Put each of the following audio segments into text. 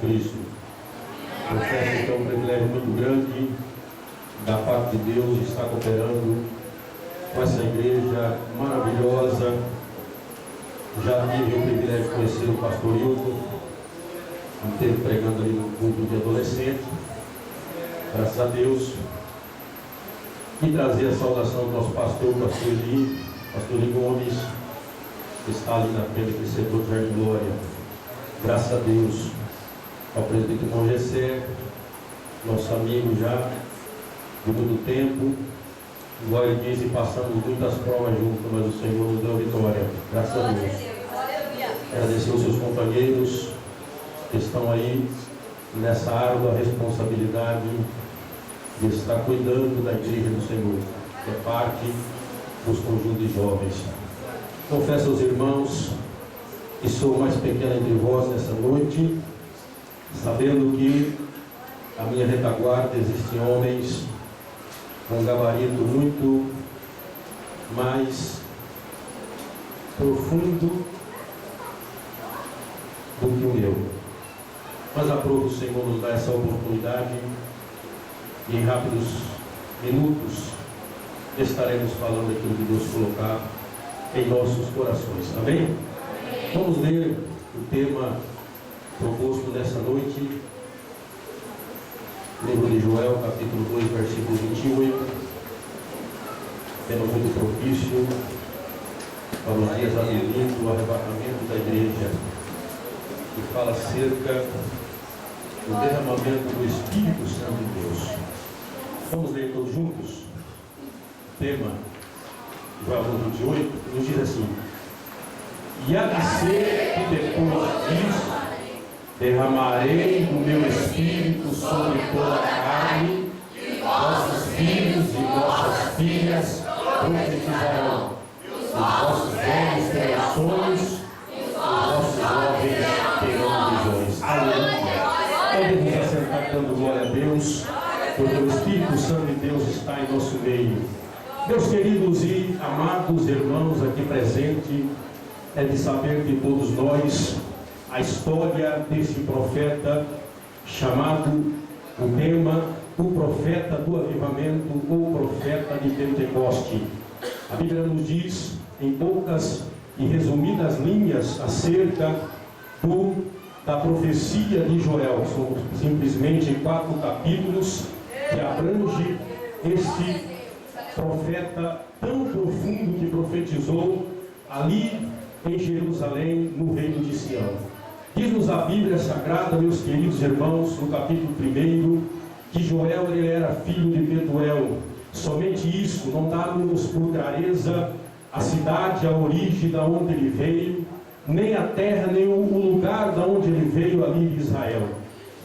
Cristo. Confesso que é um privilégio muito grande da parte de Deus estar cooperando com essa igreja maravilhosa. Já tive o privilégio de conhecer o pastor Hilton, um tempo pregando ali no culto de adolescente, graças a Deus, e trazer a saudação do nosso pastor Eli Gomes, que está ali na frente do setor de Jardim Glória. Graças a Deus, ao presbítero João Gessé, nosso amigo já de muito tempo. Glória a Deus, e passamos muitas provas juntos, mas o Senhor nos deu a vitória. Graças a Deus. Agradecer aos seus companheiros que estão aí nessa árdua responsabilidade de estar cuidando da igreja do Senhor, que é parte dos conjuntos de jovens. Confesso aos irmãos que sou mais pequeno entre vós nessa noite, sabendo que a minha retaguarda existem homens com um gabarito muito mais profundo do que o meu. Mas aprovo o Senhor nos dar essa oportunidade e em rápidos minutos estaremos falando aquilo que Deus colocar em nossos corações. Amém? Vamos ler o tema proposto nessa noite. Livro de Joel, capítulo 2, versículo 28. Tema muito propício para os dias advenientes do arrebatamento da igreja, que fala acerca do derramamento do Espírito Santo de Deus. Vamos ler todos juntos? Tema, Joel 28, nos diz assim: e há de ser que depois disso derramarei do meu Espírito sobre toda a carne, e vossos filhos e vossas filhas profetizarão, os vossos velhos terão sonhos, e os vossos jovens terão visões. Aleluia! Podemos assentar dando glória a Deus, porque o Espírito Santo de Deus está em nosso meio. Meus queridos e amados irmãos aqui presentes, é de saber que todos nós a história desse profeta, chamado o tema, o profeta do avivamento, ou profeta de Pentecoste. A Bíblia nos diz, em poucas e resumidas linhas, acerca da profecia de Joel. São simplesmente 4 capítulos que abrange este profeta tão profundo que profetizou ali em Jerusalém, no reino de Sião. Diz-nos a Bíblia Sagrada, meus queridos irmãos, no capítulo 1, que Joel ele era filho de Betuel. Somente isso, não dá-nos por clareza a cidade, a origem da onde ele veio, nem a terra, nem o lugar da onde ele veio ali de Israel.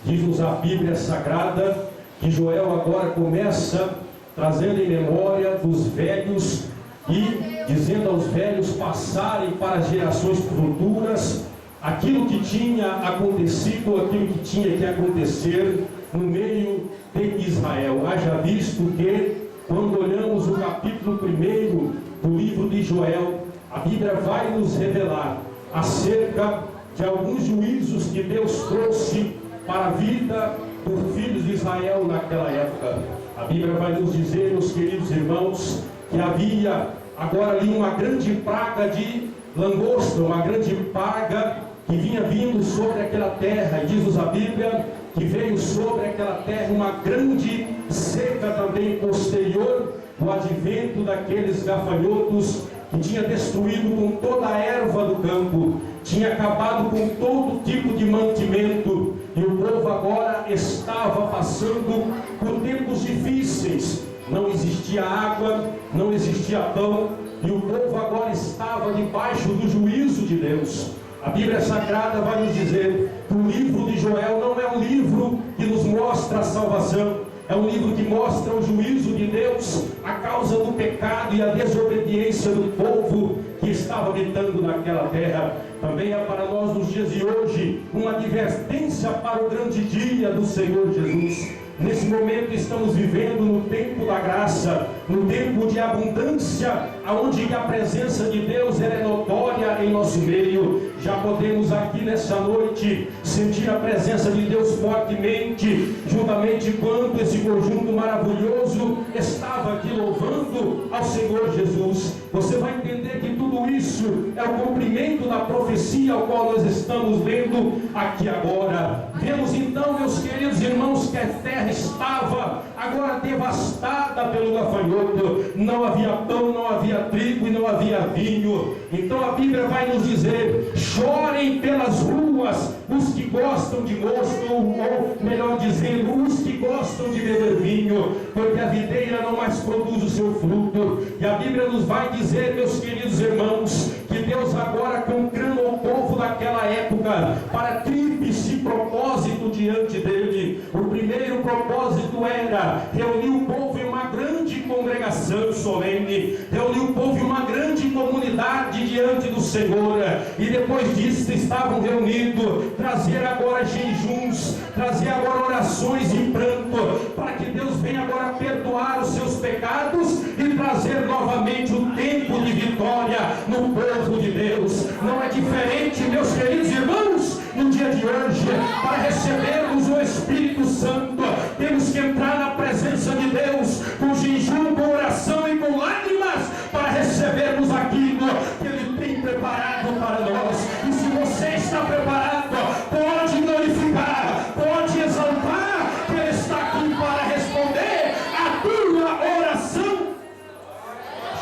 Diz-nos a Bíblia Sagrada que Joel agora começa trazendo em memória dos velhos e dizendo aos velhos passarem para as gerações futuras aquilo que tinha acontecido, aquilo que tinha que acontecer no meio de Israel. Haja visto que, quando olhamos o capítulo 1 do livro de Joel, a Bíblia vai nos revelar acerca de alguns juízos que Deus trouxe para a vida dos filhos de Israel naquela época. A Bíblia vai nos dizer, meus queridos irmãos, que havia agora ali uma grande praga de langosta, uma grande praga que vinha vindo sobre aquela terra. E diz-nos a Bíblia que veio sobre aquela terra uma grande seca também posterior ao advento daqueles gafanhotos que tinha destruído com toda a erva do campo, tinha acabado com todo tipo de mantimento, e o povo agora estava passando por tempos difíceis. Não existia água, não existia pão, e o povo agora estava debaixo do juízo de Deus. A Bíblia Sagrada vai nos dizer que o livro de Joel não é um livro que nos mostra a salvação, é um livro que mostra o juízo de Deus a causa do pecado e a desobediência do povo que estava habitando naquela terra. Também é para nós nos dias de hoje uma advertência para o grande dia do Senhor Jesus. Nesse momento estamos vivendo no tempo da graça, no tempo de abundância, onde a presença de Deus é notória em nosso meio. Já podemos aqui nessa noite sentir a presença de Deus fortemente, juntamente quando esse conjunto maravilhoso estava aqui louvando ao Senhor Jesus. Você vai entender que tudo isso é o cumprimento da profecia ao qual nós estamos lendo aqui agora. Vemos então, meus queridos irmãos, que a terra estava agora devastada pelo gafanhoto. Não havia pão, não havia trigo e não havia vinho. Então a Bíblia vai nos dizer: chorem pelas ruas os que gostam de mosto, ou melhor dizendo, os que gostam de beber vinho, porque a videira não mais produz o seu fruto. E a Bíblia nos vai dizer, meus queridos irmãos, que Deus agora conclama o povo daquela época para tríplice propósito diante dele. O primeiro propósito era reunir o povo em uma grande congregação solene, reunir o povo em uma grande comunidade diante do Senhor, e depois disso estavam reunidos, trazer agora jejuns, trazer agora orações e pranto, para que Deus venha agora perdoar os seus pecados e trazer novamente o tempo de vitória no povo de Deus. Não é diferente, meus queridos irmãos, no dia de hoje. Para recebermos o Espírito Santo, temos que entrar na presença de Deus com jejum, com oração e com lágrimas, para recebermos aquilo que Ele tem preparado para nós. E se você está preparado, pode glorificar, pode exaltar, que Ele está aqui para responder a tua oração.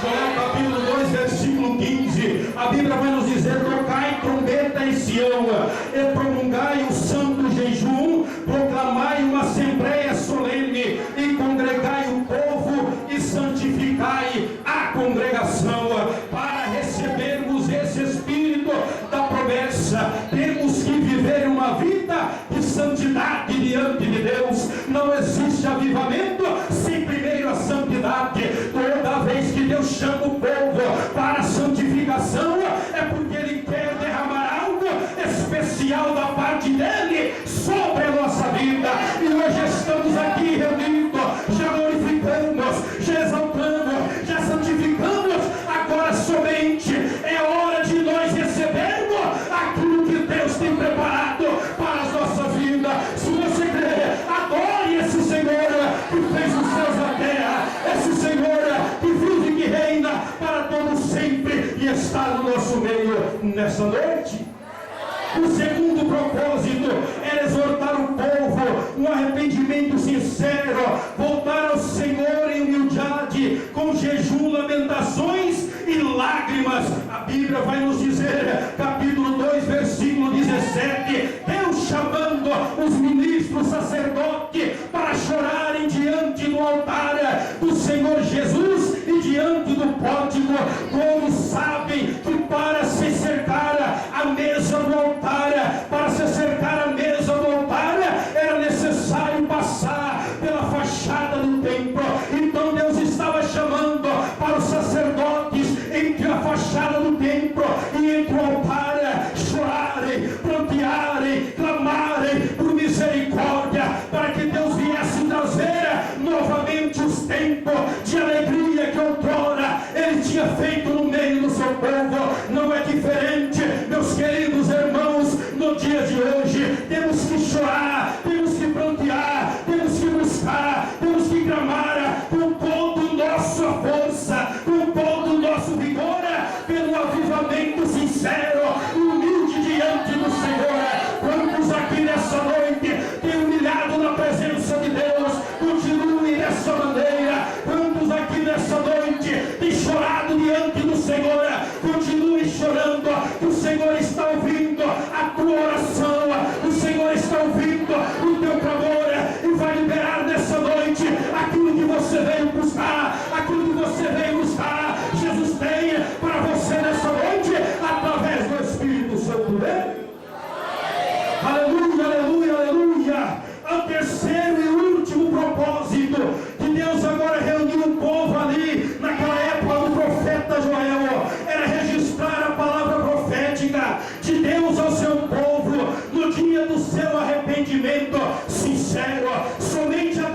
Joel capítulo 2, versículo 15, a Bíblia vai nos dizer: tocai trombeta em Sião, e promulgai o santo jejum, proclamai uma assembleia solene, e congregai o povo, e santificai a congregação. Para recebermos esse Espírito da promessa, temos que viver uma vida de santidade diante de Deus. Não existe avivamento sem primeiro a santidade. Toda vez que Deus chama o povo para a santificação, é porque Ele quer derramar algo especial da parte dEle sobre a nossa vida. E hoje estamos aqui reunidos, já glorificamos, já exaltamos, já santificamos. Agora somente é hora de nós recebermos aquilo que Deus tem preparado para as nossas vidas. Se você crer, adore esse Senhor que fez os céus e a terra, esse Senhor que vive e que reina para todo sempre e está no nosso meio nessa noite. O segundo propósito era exortar o povo um arrependimento sincero, voltar ao Senhor em humildade, com jejum, lamentações e lágrimas. A Bíblia vai nos dizer, capítulo 2, versículo 17, Deus chamando os ministros sacerdotes para chorarem diante do altar do Senhor Jesus e diante do pródigo, como sabem que para se cercar a mesa do altar, para se cercar a mesa do altar, era necessário passar pela fachada do templo. Então Deus estava chamando para os sacerdotes entre a fachada do templo e entre o altar chorarem, prantearem, clamarem por misericórdia, para que Deus viesse trazer novamente os tempos de alegria que outrora Ele tinha feito no meio do seu povo. Não é diferente, meus queridos irmãos, no dia de hoje. Temos que chorar, temos que prantear, temos que buscar, temos que clamar com toda a nossa força, com todo o nosso vigor, pelo avivamento sincero, humilde diante do Senhor. Quantos aqui nessa noite têm humilhado na presença de Deus? Continue dessa maneira. Quantos aqui nessa noite têm chorado diante do Senhor? Continue chorando, que o Senhor está ouvindo a tua oração, o Senhor está ouvindo o teu clamor e vai liberar nessa noite aquilo que você veio buscar, aquilo que você veio buscar. Jesus tem para você nessa noite, através do Espírito Santo dele. Aleluia, aleluia, aleluia. O terceiro e último propósito que Deus agora reuniu o povo ali naquela época do profeta Joel era registrar a palavra profética de Deus ao seu povo no dia do seu arrependimento sincero. Somente a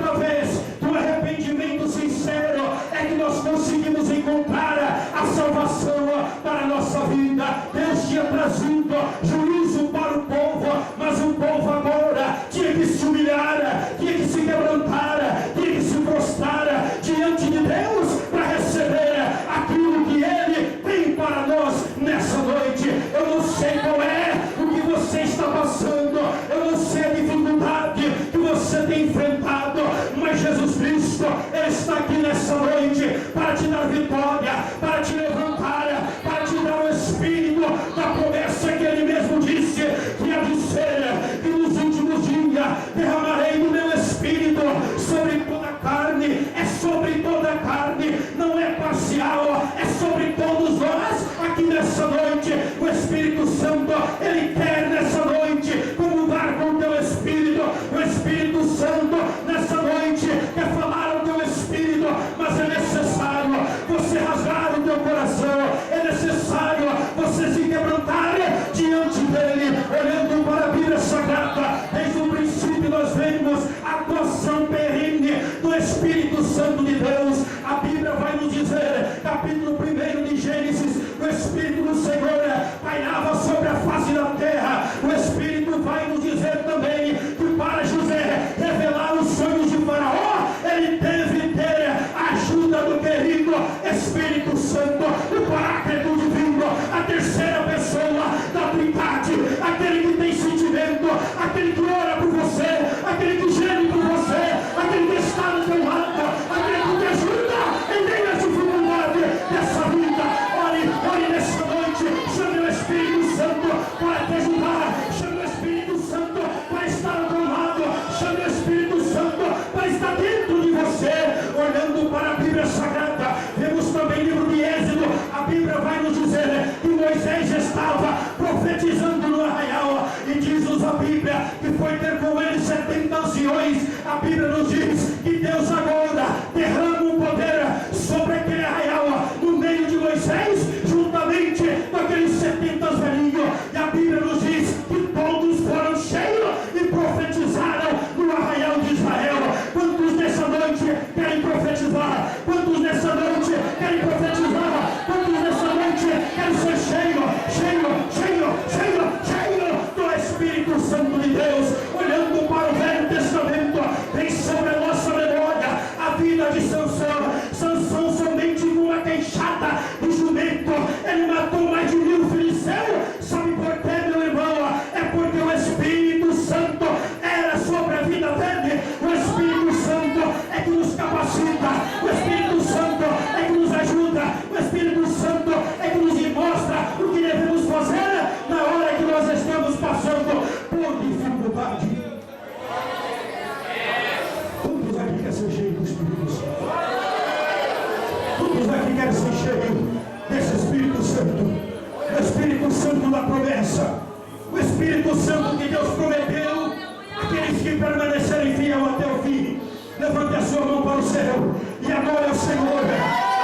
trazido juízo para o povo, mas o povo agora tinha que se humilhar, tinha que se quebrantar, tinha que se prostrar diante de Deus para receber aquilo que Ele tem para nós nessa noite. Eu não sei qual é o que você está passando, eu não sei a dificuldade que você tem enfrentado, mas Jesus Cristo, Ele está aqui nessa noite para te dar vitória, para te levantar, para te dar o Espírito da promessa que Ele mesmo disse que há de ser, que nos últimos dias derramarei do meu Espírito sobre toda a carne. É sobre toda a carne, não é parcial, é sobre todos nós aqui nessa noite. O Espírito Santo, Ele quer nessa noite comungar com o teu Espírito. O Espírito Santo nessa noite quer falar ao teu Espírito, mas é necessário você rasgar o teu coração, é necessário você se quebrantar diante dele, olhando para a Bíblia Sagrada. Desde o princípio nós vemos a atuação perene do Espírito Santo de Deus. A Bíblia vai nos dizer, capítulo 1 de Gênesis, o Espírito do Senhor pairava sobre a face da terra. O Espírito vai nos dizer também que para José revelar os sonhos de Faraó, ele teve que ter a ajuda do querido Espírito Santo, o Paráclito divino, a terceira pessoa da Trindade, aquele que tem sentimento, aquele que ora por você, aquele que geme por você, aquele que está do teu lado, aquele que te ajuda em meio à dificuldade dessa vida. Ore nessa noite, chame o Espírito Santo para te ajudar, chame o Espírito Santo para estar ao teu lado, chame o Espírito Santo para estar dentro de você. Olhando para a Bíblia Sagrada, vemos também o livro de Êxodo. A Bíblia vai nos dizer que Moisés estava profetizando no arraial, e diz-nos a Bíblia que foi ter com ele 70 anciões. A Bíblia nos diz que Deus agora derrama um poder sobre aquele arraial no meio de Moisés, juntamente com aqueles 70 velhinhos. E a Bíblia nos diz que todos foram cheios e profetizaram no arraial de Israel. Quantos nessa noite querem profetizar? Quantos nessa noite querem profetizar? Quantos nessa noite querem ser cheio do Espírito Santo de Deus? Olhando para o Velho Testamento, vem sobre a nossa memória a vida de Sansão. Sansão, somente com uma queixada de jumento, ele matou mais de 1000 filisteus. Sabe por quê, meu irmão? É porque o Espírito Santo era sobre a vida dele. O Espírito Santo é que nos capacita, o Espírito Santo é que nos ajuda, o Espírito Santo é que nos mostra o que devemos fazer na hora que nós estamos passando por dificuldade. Todos aqui querem ser cheios do Espírito Santo. Todos aqui querem ser cheios desse Espírito Santo. O Espírito Santo da promessa, o Espírito Santo que Deus prometeu aqueles que permanecerem fiel até o fim. Levante a sua mão para o céu e adore ao Senhor.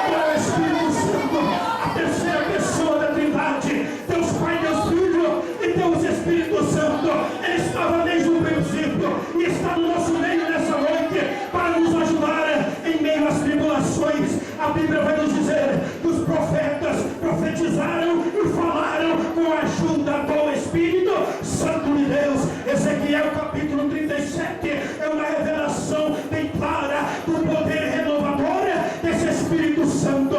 Adore o Espírito Santo, a terceira pessoa da Trindade, Deus Pai, Deus Filho e Deus Espírito Santo. Ele estava desde o princípio e está no nosso meio nessa noite para nos ajudar em meio às tribulações. A Bíblia vai nos dizer que os profetas profetizaram e falaram com a ajuda do Espírito Santo de Deus. Ezequiel capítulo 37 é uma revelação bem clara do poder renovador desse Espírito Santo.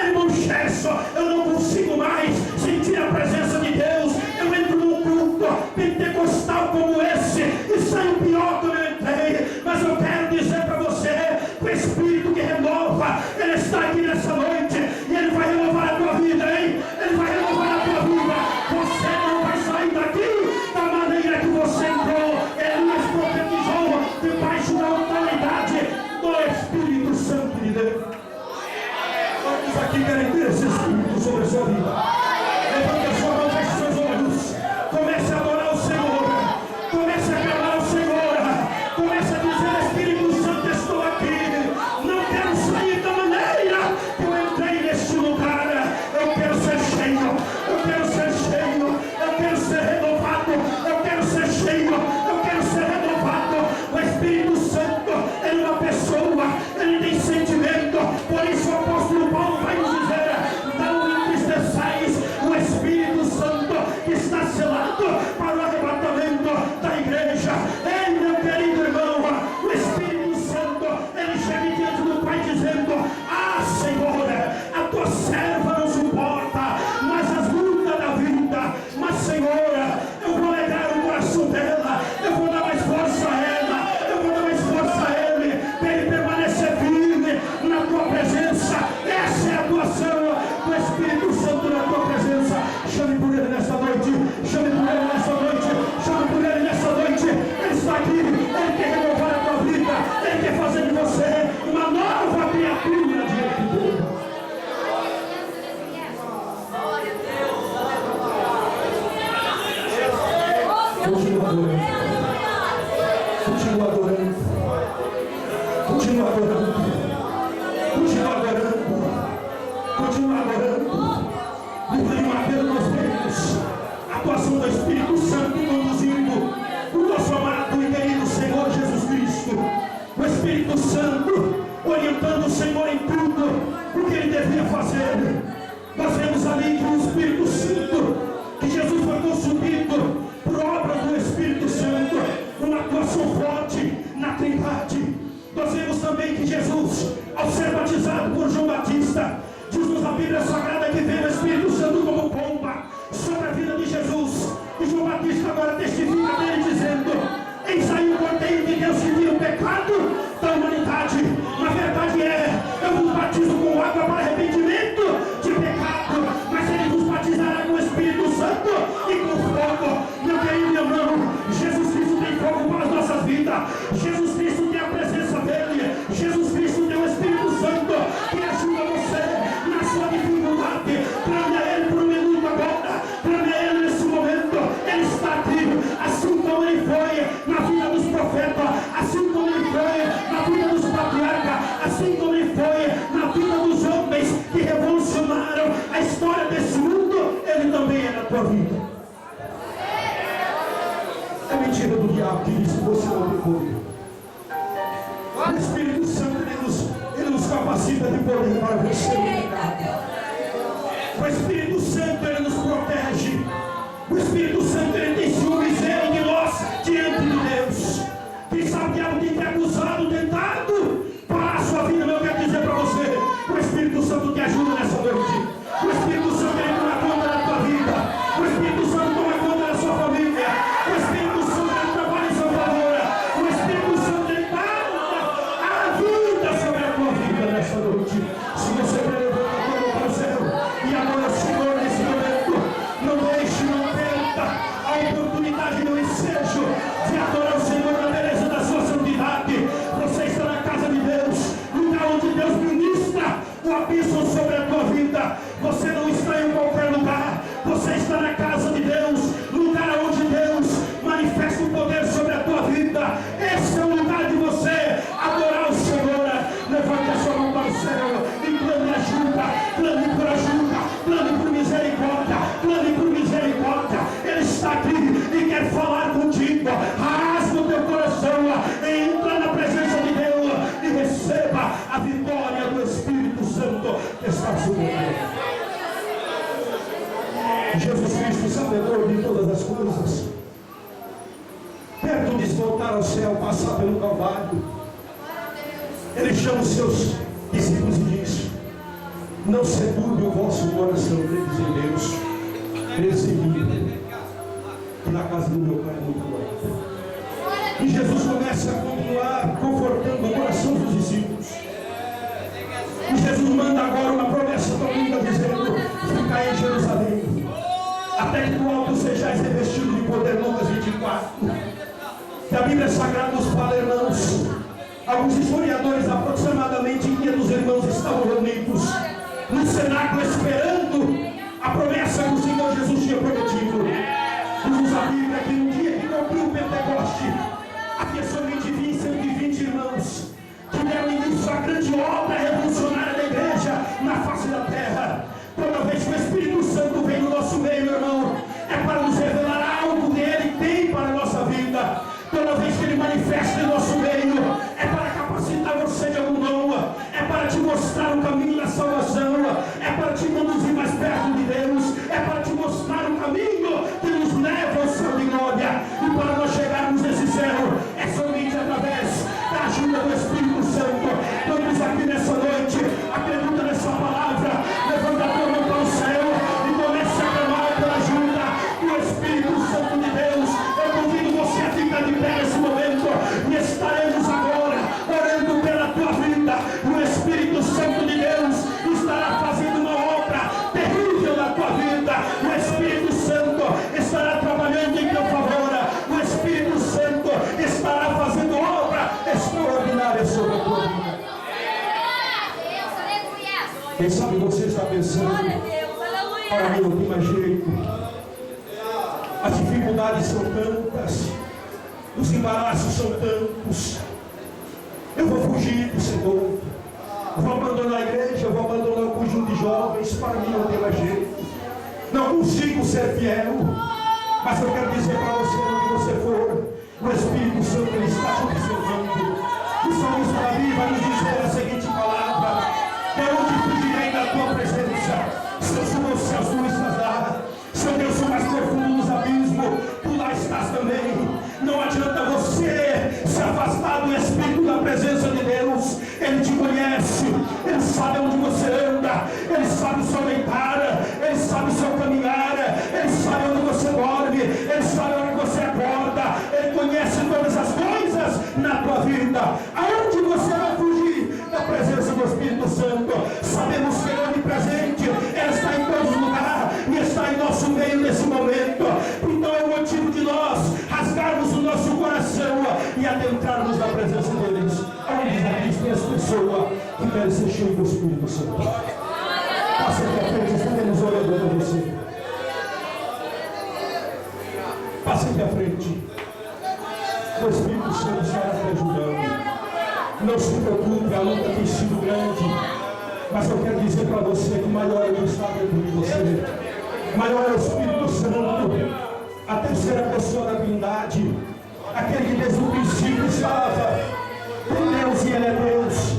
Irmão Gerson, eu não consigo mais sentir a presença de Deus. Eu entro num culto pentecostal como esse e saio pior do que eu entrei. Mas eu quero dizer para você que o Espírito que renova, Ele está aqui nessa noite e Ele vai renovar a tua vida, hein? Ele vai renovar a tua vida. Você não vai sair daqui da maneira que você entrou. Elias profetizou debaixo da autoridade do Espírito Santo de Deus. Quantos aqui querem ter esse Espírito sobre a sua vida? Levante a sua mão, feche seus olhos. Comece a adorar o Senhor. Comece a clamar ao Senhor. Comece a dizer: Espírito Santo, estou aqui. Não quero sair da maneira que eu entrei neste lugar. Eu quero ser cheio. Eu quero ser cheio. Eu quero ser renovado. Eu quero ser cheio. Eu quero ser renovado. O Espírito Santo, ele é uma pessoa. Ele tem sentimento. Por isso o apóstolo Paulo vai nos dizer: não entristeçais Continua adorando. Continua adorando. Continua adorando. Livre uma pena nos reinos. A atuação do Espírito Santo conduzindo o nosso amado e querido Senhor Jesus Cristo. O Espírito Santo orientando o Senhor em tudo o que ele devia fazer. Nós vemos ali que o Espírito Santo, que Jesus foi consumido por obra do Espírito Santo, uma atuação forte na Trindade. Nós vemos também que Jesus, ao ser batizado por João Batista, diz-nos a Bíblia Sagrada que veio o Espírito Santo como pomba sobre a vida de Jesus. E João Batista agora testifica dele dizendo: eis aí o Cordeiro de Deus que tira o pecado da humanidade. Na verdade eu vos batizo com água para arrependimento de pecado, mas ele vos batizará com o Espírito Santo e com fogo. Meu querido meu irmão, Jesus Cristo tem fogo para as nossas vidas. Jesus Cristo tem a presença dele. Jesus Cristo tem o Espírito Santo que ajuda você na sua dificuldade. Clame a ele por um minuto agora. Clame a ele nesse momento. Ele está aqui, assim como ele foi na vida dos profetas, assim como ele foi na vida dos patriarcas, assim como ele foi na vida dos homens que revolucionaram a história desse mundo. Ele também é na tua vida. É mentira do diabo que diz que você não tem poder. O Espírito Santo ele nos capacita de poder para vencer o pecado. O Espírito Santo ele nos protege. O Espírito Santo ele tem ciúme zelo de nós diante de Deus. Quem sabe o diabo tem te acusado, tentado parar a sua vida, mas eu quero dizer para você: o Espírito Santo te ajuda nessa noite. O Espírito Santo ele toma conta da tua vida. O Espírito Santo toma conta da sua família. O Espírito Santo ele trabalha em seu favor. O Espírito Santo ele dá a vida sobre a tua vida nessa noite. Se você quer levantar a tua mão para o céu e amor ao Senhor nesse momento, não deixe, não perca a oportunidade do ensejo de adorar o Senhor na beleza da sua santidade. Você está na casa de Deus, lugar onde Deus ministra o abismo sobre a tua vida. Você não está em qualquer lugar. Você está na casa de Deus, lugar onde Deus manifesta o poder sobre a tua vida. Esse é o lugar de você adorar o Senhor. Levante a sua mão para o céu e clame ajuda, clame por ajuda, clame por misericórdia, clame por misericórdia. Ele está aqui e quer falar contigo. Rasga o teu coração, entra na presença de Deus e receba a vitória do Espírito Santo que está sobre você. Jesus Cristo, sabedor de todas as coisas, perto de voltar ao céu, passar pelo Calvário, ele chama os seus discípulos e diz: não se turbe o vosso coração, credes em Deus, credes em mim, que na casa do meu Pai é muito bom. E Jesus começa a continuar confortando o coração dos discípulos. E Jesus manda agora uma promessa tão linda, dizendo: ficai em Jerusalém, até que do alto sejais revestidos de poder. Lucas 24. Que a Bíblia Sagrada nos fala, irmãos. Alguns historiadores, aproximadamente 500 irmãos, estavam reunidos no cenáculo esperando a promessa que o Senhor Jesus tinha prometido. Diz a Bíblia que no dia que cumpriu o Pentecoste, havia somente 120 irmãos que deram início à grande obra revolucionária da igreja na face da terra. Toda vez que o Espírito Santo vem no nosso meio, irmão, é para nos revelar algo que Ele tem para a nossa vida. Toda vez que Ele manifesta em nosso meio, é para capacitar você de algum dom, é para te mostrar o caminho da salvação, é para te conduzir mais perto de Deus, é para te mostrar o caminho que nos leva ao céu de glória. E para nós chegarmos nesse céu, é somente através da ajuda do Espírito Santo. Vamos aqui nessa noite, acredita nessa palavra, levanta a tua mão para o céu e comece a clamar pela ajuda do Espírito Santo de Deus. Eu convido você a ficar de pé nesse momento e estaremos agora orando pela tua vida. O Espírito Santo de Deus estará fazendo uma obra terrível na tua vida. O Espírito Santo estará trabalhando em teu favor. O Espírito Santo estará fazendo obra extraordinária sobre a tua vida. Quem sabe você está pensando: para mim não tem mais jeito, as dificuldades são tantas, os embaraços são tantos, Eu vou fugir do Senhor. Vou abandonar a igreja, vou abandonar o conjunto de jovens. Para mim não tem mais jeito. Não consigo ser fiel. Mas eu quero dizer para você, onde você for, o Espírito Santo ele está te observando. O salmista Davi vai nos dizer a seguinte palavra: de onde fugirei da tua presença? Se eu subo aos céus, tu estás lá. Se eu desço mais profundo nos abismos, tu lá estás também. Não adianta você se afastar do Espírito, da presença de Deus. Ele te conhece, Ele sabe onde você anda, Ele sabe o seu deitar, Ele sabe o seu caminhar, Ele sabe onde você dorme, Ele sabe onde você acorda, Ele conhece todas as coisas na tua vida. Aonde você vai fugir da presença do Espírito Santo? Sabemos que Ele é onipresente, Ele está em todos os lugares e está em nosso meio nesse momento. Então é o motivo de nós rasgarmos o nosso coração e adentrarmos na presença deles. Onde já existem as pessoas que querem ser cheias do Espírito Santo. Passa aqui à frente, estaremos orando para você. Passa aqui à frente. O Espírito Santo estará te ajudando. Não se preocupe, a luta tem sido grande. Mas eu quero dizer para você que maior é o que está dentro de você. Maior é o Espírito Santo. A terceira pessoa da Trindade. Aquele que desde o princípio estava com Deus e Ele é Deus.